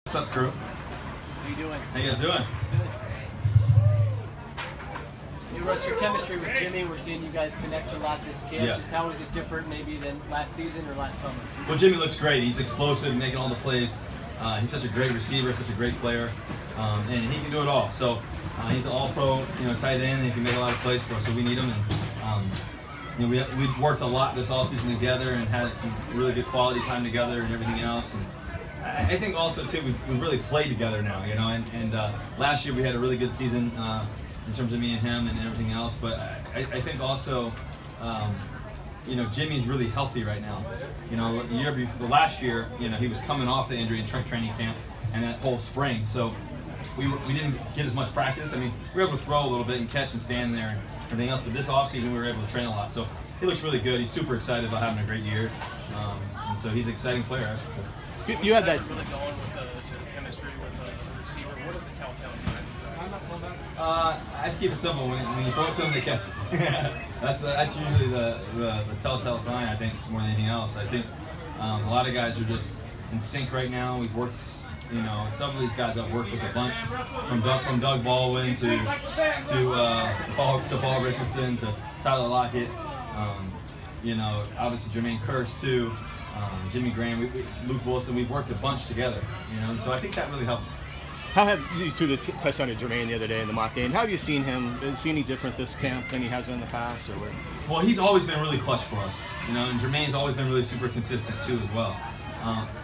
What's up, crew? How you doing? How you guys doing? Good. Hey Russ, your chemistry with Jimmy, we're seeing you guys connect a lot this camp. Yeah. Just how is it different maybe than last season or last summer? Well, Jimmy looks great. He's explosive, making all the plays. He's such a great receiver, such a great player, and he can do it all. So he's an all-pro, tight end. He can make a lot of plays for us, so we need him. And we've worked a lot this offseason together and had some really good quality time together and everything else. And I think also too we've really played together now, And last year we had a really good season in terms of me and him and everything else. But I think also. Jimmy's really healthy right now. The last year, he was coming off the injury in training camp and that whole spring. So we didn't get as much practice. I mean, we were able to throw a little bit and catch and stand there and everything else. But this offseason, we were able to train a lot. So he looks really good. He's super excited about having a great year. And so he's an exciting player, that's for sure. You had that really going with the chemistry with the receiver. What are the telltale signs? I keep it simple. When you throw it to them, they catch it. That's usually the telltale sign, I think, more than anything else. I think a lot of guys are just in sync right now. We've worked, some of these guys I've worked with a bunch, from Doug Baldwin to Paul Richardson to Tyler Lockett, obviously Jermaine Kearse too, Jimmy Graham, Luke Wilson. We've worked a bunch together, so I think that really helps. How have you threw the touchdown to Jermaine the other day in the mock game? How have you seen him? Is he any different this camp than he has been in the past, or what? Well, he's always been really clutch for us, and Jermaine's always been really super consistent too as well.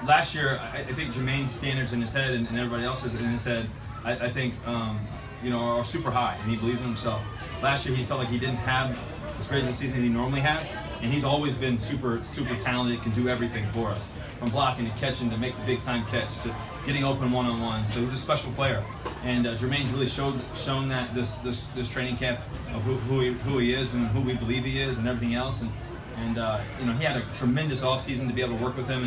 Last year, I think Jermaine's standards in his head and everybody else's in his head, I think, are super high, and he believes in himself. Last year, he felt like he didn't have as great a season as he normally has, and he's always been super talented, can do everything for us, from blocking to catching to make the big time catch to getting open one-on-one. So he's a special player, and Jermaine's really shown that this training camp of who he is and who we believe he is and everything else. And he had a tremendous offseason to be able to work with him,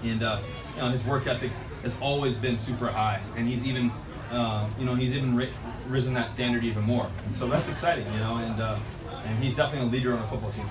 and his work ethic has always been super high, and he's even risen that standard even more. And so that's exciting, and he's definitely a leader on a football team.